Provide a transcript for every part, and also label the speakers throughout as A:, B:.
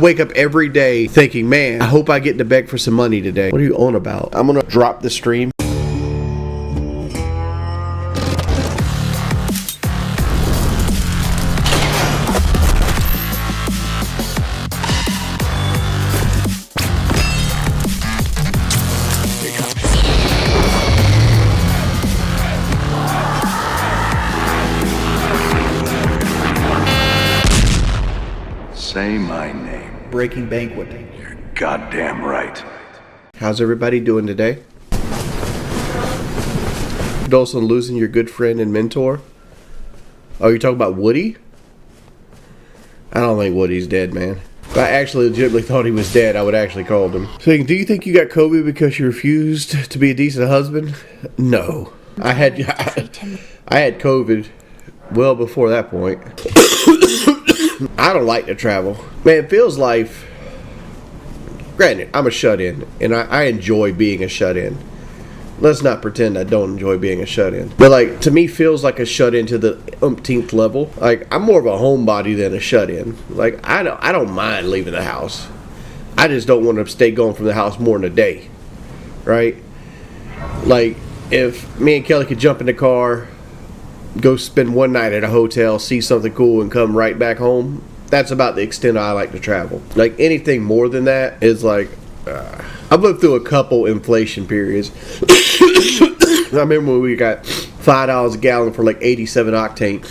A: wake up every day thinking, man, I hope I get to beg for some money today. What are you on about? I'm gonna drop the stream.
B: Say my name.
C: Breaking Banquet.
B: You're goddamn right.
A: How's everybody doing today? Condolence on losing your good friend and mentor. Oh, you're talking about Woody? I don't think Woody's dead, man. If I actually legitimately thought he was dead, I would actually called him. So, do you think you got COVID because you refused to be a decent husband? No. I had COVID well before that point. I don't like to travel. Man, it feels like, granted, I'm a shut-in, and I enjoy being a shut-in. Let's not pretend I don't enjoy being a shut-in. But, like, to me, feels like a shut-in to the umpteenth level. Like, I'm more of a homebody than a shut-in. Like, I don't mind leaving the house. I just don't want to stay going from the house more than a day. Right? Like, if me and Kelly could jump in the car, go spend one night at a hotel, see something cool, and come right back home, that's about the extent I like to travel. Like, anything more than that is like, I've lived through a couple inflation periods. I remember when we got $5 a gallon for like 87 octane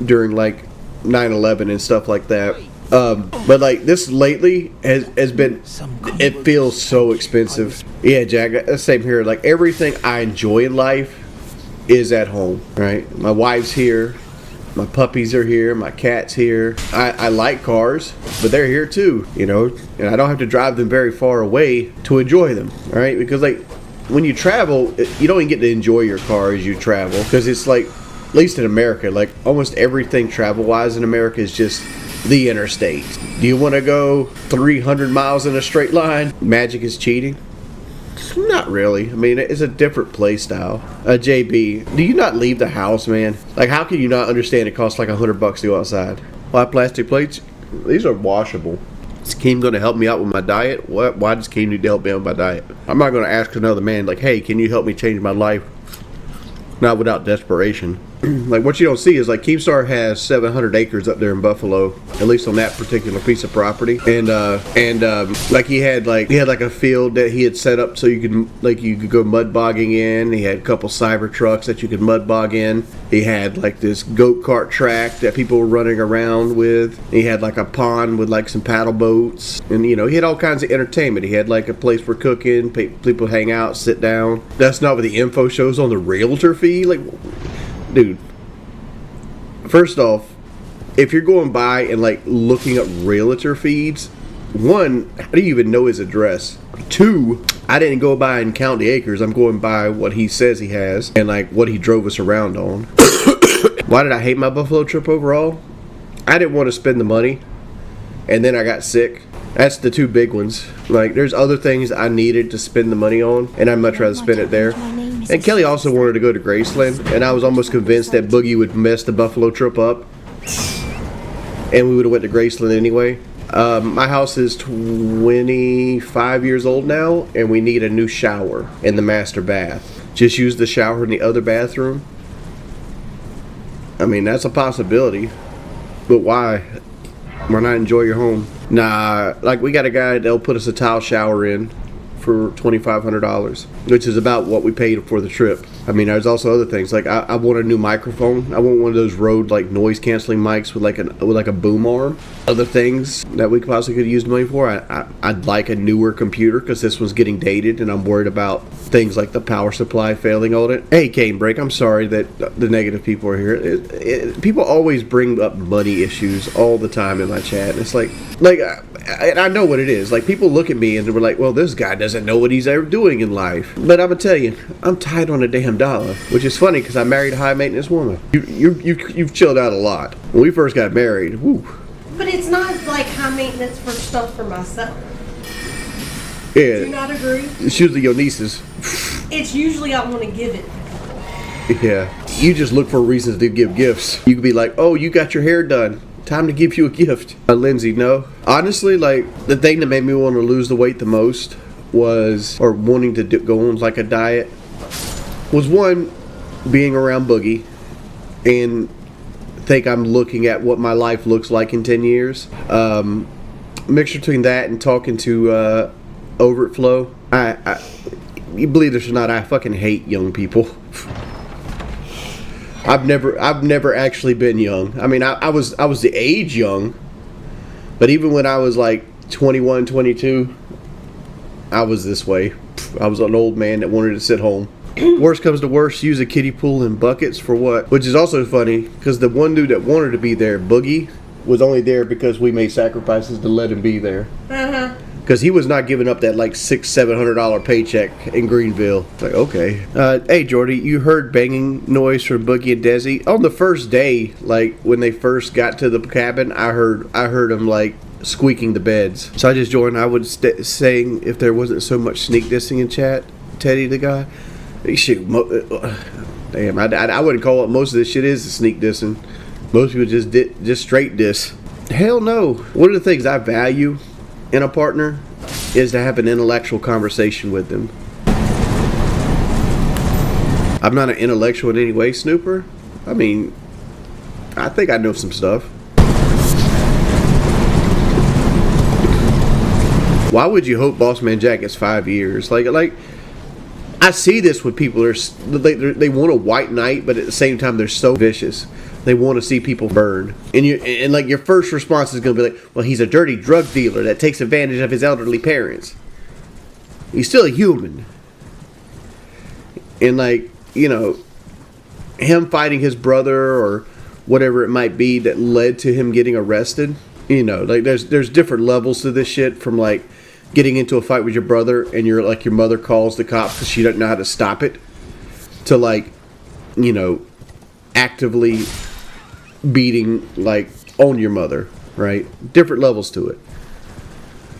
A: during like 9/11 and stuff like that. But like this lately has been, it feels so expensive. Yeah, Jack, same here. Like, everything I enjoy in life is at home, right? My wife's here, my puppies are here, my cat's here. I like cars, but they're here too, you know, and I don't have to drive them very far away to enjoy them, right? Because like when you travel, you don't even get to enjoy your car as you travel, because it's like, at least in America, like almost everything travel-wise in America is just the interstate. Do you want to go 300 miles in a straight line? Magic is cheating? Not really. I mean, it's a different play style. JB, do you not leave the house, man? Like, how can you not understand it costs like $100 to go outside? Why plastic plates? These are washable. Is Keem going to help me out with my diet? What? Why does Keem need to help me out with my diet? I'm not going to ask another man, like, hey, can you help me change my life? Not without desperation. Like, what you don't see is like Keemstar has 700 acres up there in Buffalo, at least on that particular piece of property, and like he had like a field that he had set up so you could go mud bogging in. He had a couple cyber trucks that you could mud bog in. He had like this goat kart track that people were running around with. He had like a pond with like some paddle boats, and you know, he had all kinds of entertainment. He had like a place for cooking, people hang out, sit down. That's not what the info shows on the realtor feed. Like, dude, first off, if you're going by and like looking up realtor feeds, one, how do you even know his address? Two, I didn't go by and count the acres. I'm going by what he says he has and like what he drove us around on. Why did I hate my Buffalo trip overall? I didn't want to spend the money, and then I got sick. That's the two big ones. Like, there's other things I needed to spend the money on, and I'd much rather spend it there. And Kelly also wanted to go to Graceland, and I was almost convinced that Boogie would mess the Buffalo trip up, and we would have went to Graceland anyway. My house is 25 years old now, and we need a new shower in the master bath. Just use the shower in the other bathroom. I mean, that's a possibility, but why? Why not enjoy your home? Nah, like, we got a guy that'll put us a tile shower in for $2,500, which is about what we paid for the trip. I mean, there's also other things. Like, I want a new microphone. I want one of those Rode like noise canceling mics with like a boom arm. Other things that we possibly could use the money for. I'd like a newer computer because this one's getting dated, and I'm worried about things like the power supply failing on it. Hey, Cane Break, I'm sorry that the negative people are here. People always bring up money issues all the time in my chat. And it's like and I know what it is. Like, people look at me and they're like, well, this guy doesn't know what he's ever doing in life. But I'm gonna tell you, I'm tight on a damn dollar, which is funny because I married a high maintenance woman. You've chilled out a lot. When we first got married, whoo.
D: But it's not like high maintenance for stuff for myself.
A: Yeah.
D: Do you not agree?
A: It's usually your nieces.
D: It's usually I want to give it.
A: Yeah. You just look for reasons to give gifts. You could be like, oh, you got your hair done. time to give you a gift. Lindsay, no. Honestly, like, the thing that made me want to lose the weight the most was, or wanting to go on like a diet, was one, being around Boogie and think I'm looking at what my life looks like in 10 years. Mixture between that and talking to Overflow. You believe this or not, I fucking hate young people. I've never actually been young. I mean, I was the age young, but even when I was like 21, 22, I was this way. I was an old man that wanted to sit home. Worst comes to worst, use a kiddie pool and buckets for what? Which is also funny, because the one dude that wanted to be there, Boogie, was only there because we made sacrifices to let him be there. Because he was not giving up that like $600-700 paycheck in Greenville. Like, okay. Hey, Jordy, you heard banging noise from Boogie and Desi? On the first day, like when they first got to the cabin, I heard them like squeaking the beds. So I just joined. I was saying if there wasn't so much sneak dissing in chat, Teddy the guy. Shoot, damn, I wouldn't call it. Most of this shit is sneak dissing. Most people just straight diss. Hell no. One of the things I value in a partner is to have an intellectual conversation with them. I'm not an intellectual in any way, Snooper. I mean, I think I know some stuff. Why would you hope Bossman Jack gets 5 years? Like I see this with people. They want a white knight, but at the same time they're so vicious. They want to see people burn, and like your first response is going to be like, "Well, he's a dirty drug dealer that takes advantage of his elderly parents." He's still a human, and like, you know, him fighting his brother or whatever it might be that led to him getting arrested. You know, like there's different levels to this shit, from like getting into a fight with your brother and your mother calls the cops because she doesn't know how to stop it, to like, you know, actively beating like on your mother, right? Different levels to it.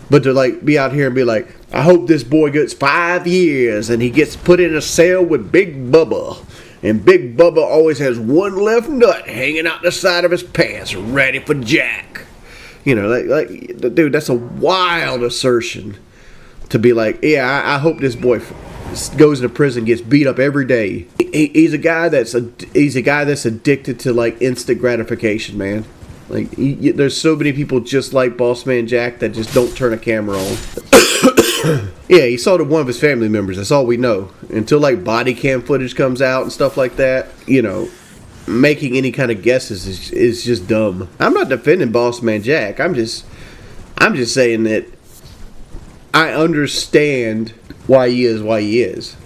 A: But to like be out here and be like, I hope this boy gets 5 years and he gets put in a cell with Big Bubba, and Big Bubba always has one left nut hanging out the side of his pants ready for Jack. You know, like dude, that's a wild assertion to be like, yeah, I hope this boy goes into prison, gets beat up every day. He's a guy that's addicted to like instant gratification, man. Like there's so many people just like Bossman Jack that just don't turn a camera on. Yeah, he saw one of his family members. That's all we know. Until like body cam footage comes out and stuff like that, you know, making any kind of guesses is just dumb. I'm not defending Bossman Jack. I'm just saying that I understand why he is,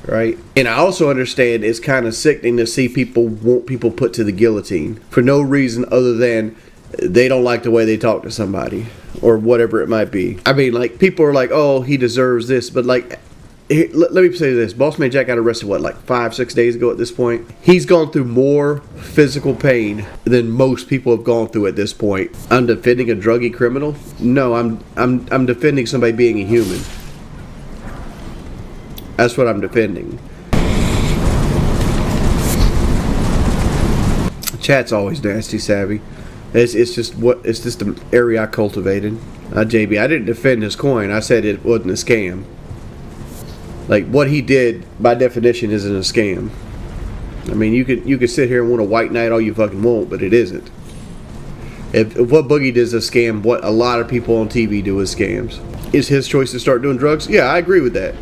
A: right? And I also understand it's kind of sickening to see people want people put to the guillotine for no reason other than they don't like the way they talk to somebody or whatever it might be. I mean, like, people are like, oh, he deserves this, but like, let me say this. Bossman Jack got arrested, what, like 5-6 days ago at this point? He's gone through more physical pain than most people have gone through at this point. I'm defending a druggy criminal? No, I'm defending somebody being a human. That's what I'm defending. Chat's always nasty, Savvy. It's just the area I cultivated. JB, I didn't defend his coin. I said it wasn't a scam. Like, what he did, by definition, isn't a scam. I mean, you could sit here and want a white knight all you fucking want, but it isn't. If what Boogie did is a scam, what a lot of people on TV do is scams. Is his choice to start doing drugs? Yeah, I agree with that.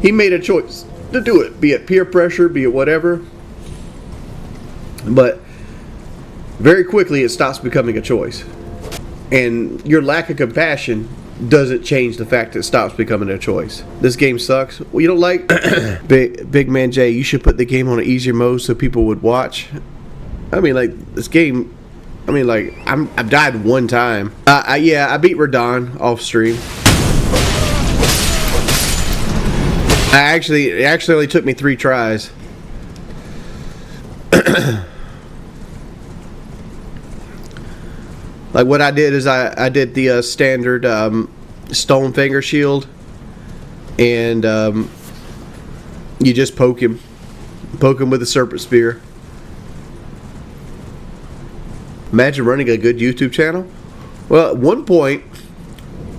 A: He made a choice to do it, be it peer pressure, be it whatever. But very quickly, it stops becoming a choice. And your lack of compassion doesn't change the fact that it stops becoming a choice. This game sucks. Well, you don't like Big Man Jay, you should put the game on an easier mode so people would watch. I mean, like, this game, I mean, like, I've died one time. Yeah, I beat Radon off stream. It actually only took me 3 tries. Like, what I did is I did the standard stone finger shield, and you just poke him with a serpent spear. Imagine running a good YouTube channel. Well, at one point,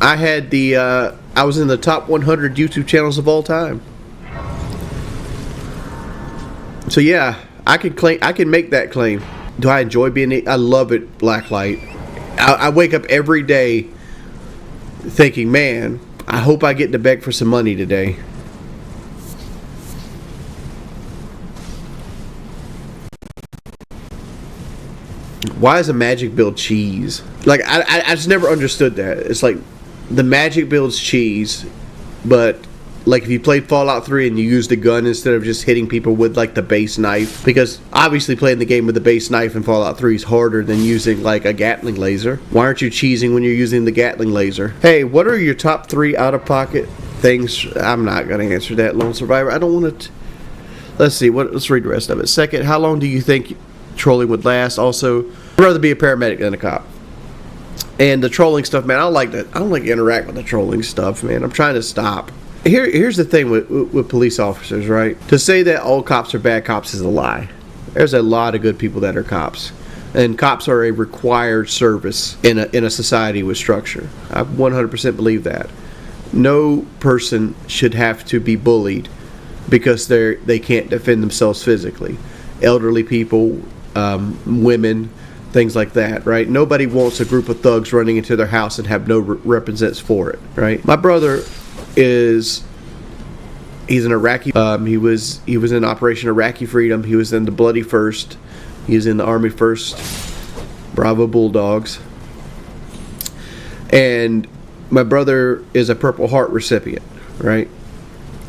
A: I had I was in the top 100 YouTube channels of all time. So yeah, I can make that claim. Do I enjoy being? I love it. Blacklight. I wake up every day thinking, man, I hope I get to beg for some money today. Why is a magic build cheese? Like, I just never understood that. It's like the magic builds cheese, but like if you played Fallout 3 and you used a gun instead of just hitting people with like the base knife, because obviously playing the game with the base knife in Fallout 3 is harder than using like a Gatling laser. Why aren't you cheesing when you're using the Gatling laser? Hey, what are your top 3 out-of-pocket things? I'm not going to answer that, Lone Survivor. I don't want to... Let's see. Let's read the rest of it. Second, how long do you think trolling would last? Also, I'd rather be a paramedic than a cop. And the trolling stuff, man, I don't like that. I don't like to interact with the trolling stuff, man. I'm trying to stop. Here's the thing with police officers, right? To say that all cops are bad cops is a lie. There's a lot of good people that are cops. And cops are a required service in a society with structure. I 100% believe that. No person should have to be bullied because they can't defend themselves physically. Elderly people, women, things like that, right? Nobody wants a group of thugs running into their house and have no represents for it, right? My brother he's an Iraqi. He was in Operation Iraqi Freedom. He was in the Bloody First. He was in the Army First Bravo Bulldogs. And my brother is a Purple Heart recipient, right?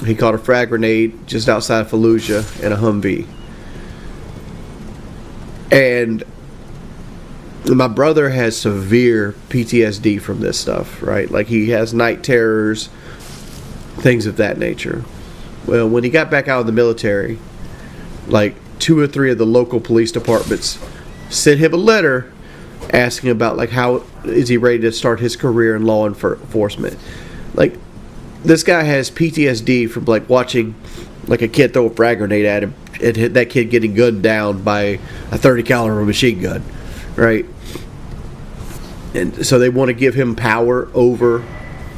A: He caught a frag grenade just outside of Fallujah in a Humvee. And my brother has severe PTSD from this stuff, right? Like he has night terrors, things of that nature. Well, when he got back out of the military, like 2 or 3 of the local police departments sent him a letter asking about like how is he ready to start his career in law enforcement. Like this guy has PTSD from like watching like a kid throw a frag grenade at him and hit that kid getting gunned down by a 30 caliber machine gun, right? And so they want to give him power over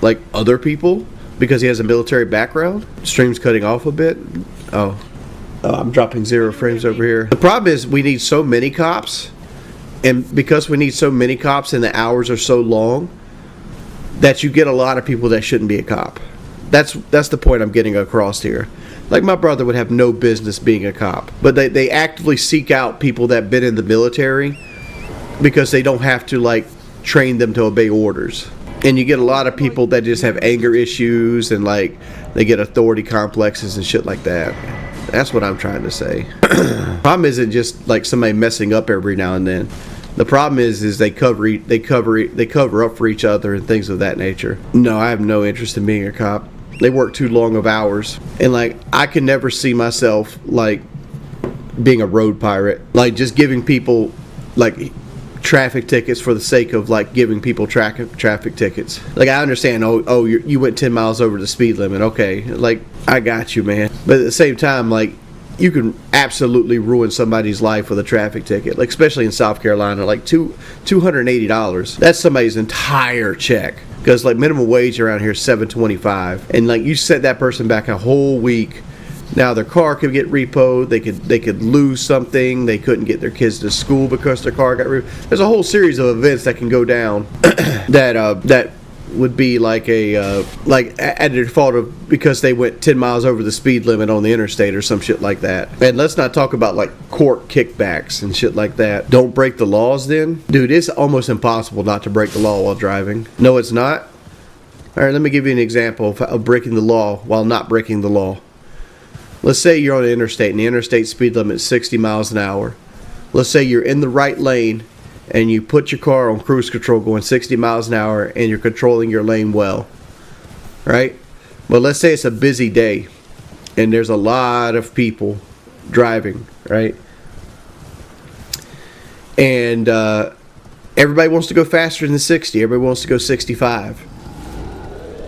A: like other people because he has a military background. Stream's cutting off a bit. Oh, I'm dropping 0 frames over here. The problem is we need so many cops, and because we need so many cops and the hours are so long, that you get a lot of people that shouldn't be a cop. That's the point I'm getting across here. Like my brother would have no business being a cop, but they actively seek out people that have been in the military because they don't have to like train them to obey orders. And you get a lot of people that just have anger issues and like they get authority complexes and shit like that. That's what I'm trying to say. Problem isn't just like somebody messing up every now and then. The problem is they cover up for each other and things of that nature. No, I have no interest in being a cop. They work too long of hours, and like I can never see myself like being a road pirate, like just giving people like traffic tickets for the sake of like giving people traffic tickets. Like I understand, you went 10 miles over the speed limit, okay, like I got you, man, but at the same time, like you can absolutely ruin somebody's life with a traffic ticket, like especially in South Carolina, like $280. That's somebody's entire check, because like minimum wage around here is $7.25, and like you set that person back a whole week. Now their car could get repoed. They could lose something. They couldn't get their kids to school because their car got repoed. There's a whole series of events that can go down that would be like at the default of because they went 10 miles over the speed limit on the interstate or some shit like that. And let's not talk about like court kickbacks and shit like that. Don't break the laws then. Dude, it's almost impossible not to break the law while driving. No, it's not. All right, let me give you an example of breaking the law while not breaking the law. Let's say you're on the interstate and the interstate speed limit is 60 miles an hour. Let's say you're in the right lane and you put your car on cruise control going 60 miles an hour and you're controlling your lane well, right? But let's say it's a busy day and there's a lot of people driving, right? And everybody wants to go faster than 60. Everybody wants to go 65.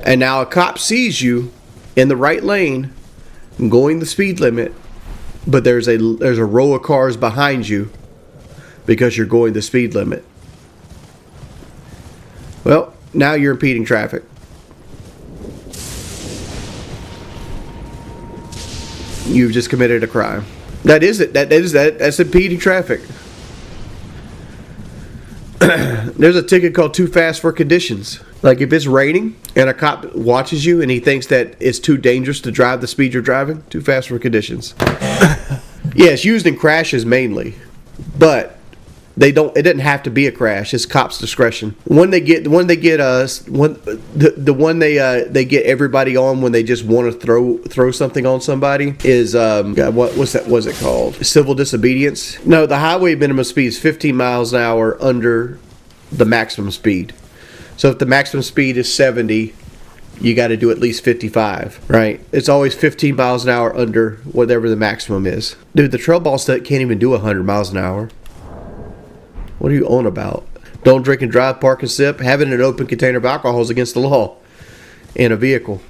A: And now a cop sees you in the right lane going the speed limit, but there's a row of cars behind you because you're going the speed limit. Well, now you're impeding traffic. You've just committed a crime. That is it. That's impeding traffic. There's a ticket called too fast for conditions. Like if it's raining and a cop watches you and he thinks that it's too dangerous to drive the speed you're driving, too fast for conditions. Yeah, it's used in crashes mainly, but it doesn't have to be a crash. It's cops' discretion. They get everybody on when they just want to throw something on somebody is what's it called? Civil disobedience. No, the highway minimum speed is 15 miles an hour under the maximum speed. So if the maximum speed is 70, you got to do at least 55, right? It's always 15 miles an hour under whatever the maximum is. Dude, the trail ball stunt can't even do 100 miles an hour. What are you on about? Don't drink and drive, park and sip. Having an open container of alcohol is against the law in a vehicle.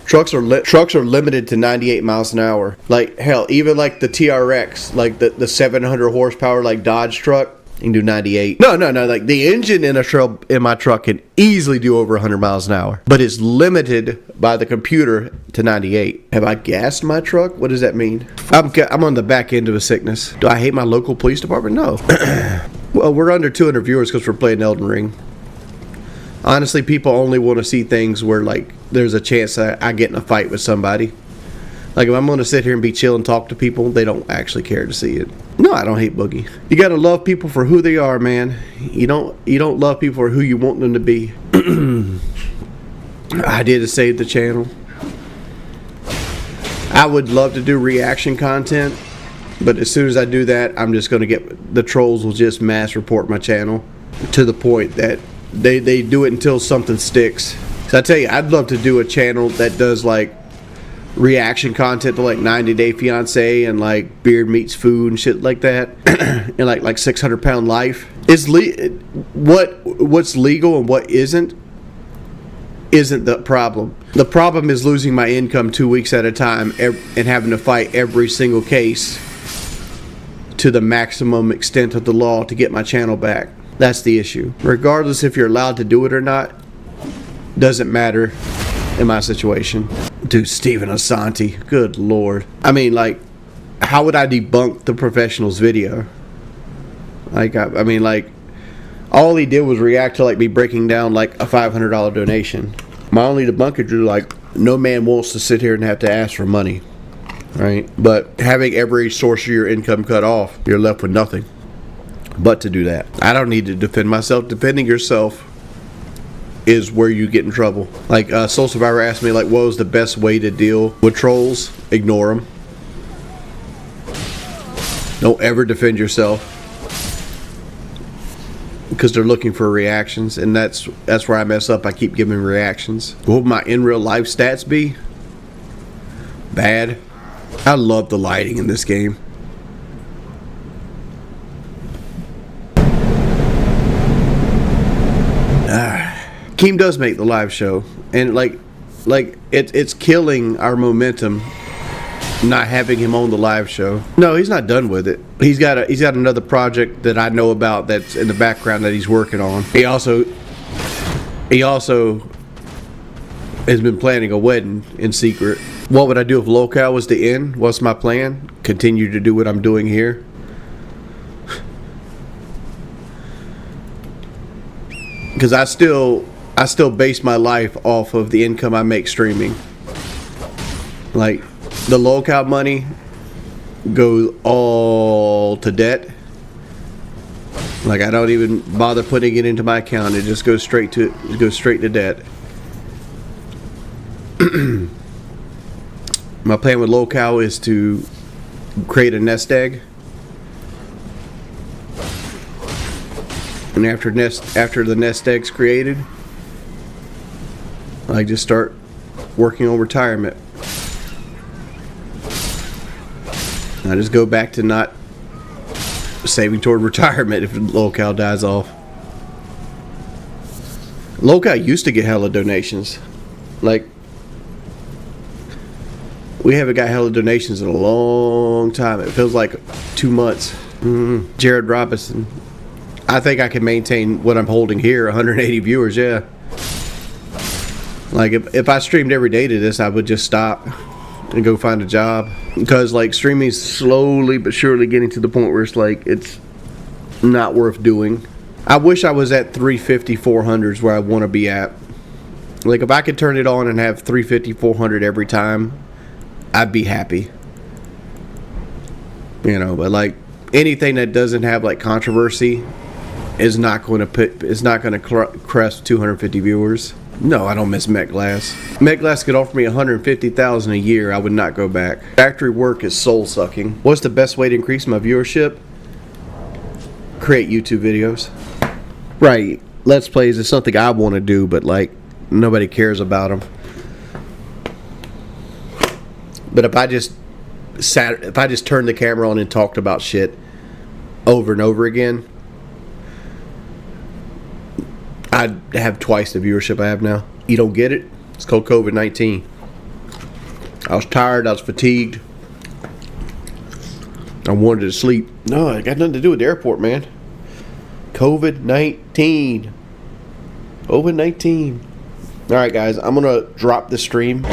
A: Trucks are limited to 98 miles an hour. Like hell, even like the TRX, like the 700 horsepower like Dodge truck, you can do 98. No. Like the engine in my truck can easily do over 100 miles an hour, but it's limited by the computer to 98. Have I gassed my truck? What does that mean? I'm on the back end of a sickness. Do I hate my local police department? No. Well, we're under 200 viewers because we're playing Elden Ring. Honestly, people only want to see things where like there's a chance I get in a fight with somebody. Like if I'm going to sit here and be chill and talk to people, they don't actually care to see it. No, I don't hate Boogie. You got to love people for who they are, man. You don't love people for who you want them to be. I did to save the channel. I would love to do reaction content, but as soon as I do that, I'm just going to get the trolls will just mass report my channel to the point that they do it until something sticks. So I tell you, I'd love to do a channel that does like reaction content to like 90 Day Fiance and like Beard Meets Food and shit like that, and like 600 Pound Life. Is what's legal and what isn't the problem. The problem is losing my income 2 weeks at a time and having to fight every single case to the maximum extent of the law to get my channel back. That's the issue. Regardless if you're allowed to do it or not, doesn't matter in my situation. Dude, Stephen Asante, good lord. I mean, like, how would I debunk the professional's video? Like, I mean, like, all he did was react to like me breaking down like a $500 donation. My only debunker drew like, no man wants to sit here and have to ask for money, right? But having every source of your income cut off, you're left with nothing but to do that. I don't need to defend myself. Defending yourself is where you get in trouble. Like Soul Survivor asked me like, what was the best way to deal with trolls? Ignore them. Don't ever defend yourself, because they're looking for reactions, and that's where I mess up. I keep giving reactions. What would my in real life stats be? Bad. I love the lighting in this game. Keem does make the live show, and like it's killing our momentum not having him on the live show. No, he's not done with it. He's got another project that I know about that's in the background that he's working on. He also has been planning a wedding in secret. What would I do if Locale was to end? What's my plan? Continue to do what I'm doing here. Because I still base my life off of the income I make streaming. Like, the Locale money goes all to debt. Like, I don't even bother putting it into my account. It just goes straight to debt. My plan with Locale is to create a nest egg. And after the nest egg's created, I just start working on retirement. I just go back to not saving toward retirement if Locale dies off. Locale used to get hella donations. Like, we haven't got hella donations in a long time. It feels like 2 months. Jared Robinson. I think I can maintain what I'm holding here, 180 viewers, yeah. Like, if I streamed every day to this, I would just stop and go find a job. Because, like, streaming's slowly but surely getting to the point where it's like, it's not worth doing. I wish I was at 350, 400s where I want to be at. Like, if I could turn it on and have 350, 400 every time, I'd be happy. You know, but like, anything that doesn't have like controversy is not going to crest 250 viewers. No, I don't miss MetGlass. MetGlass could offer me $150,000 a year. I would not go back. Factory work is soul sucking. What's the best way to increase my viewership? Create YouTube videos. Right, Let's Plays is something I want to do, but like, nobody cares about them. But if I just turned the camera on and talked about shit over and over again, I'd have twice the viewership I have now. You don't get it? It's called COVID-19. I was tired. I was fatigued. I wanted to sleep. No, it got nothing to do with the airport, man. COVID-19. COVID-19. All right, guys. I'm going to drop the stream.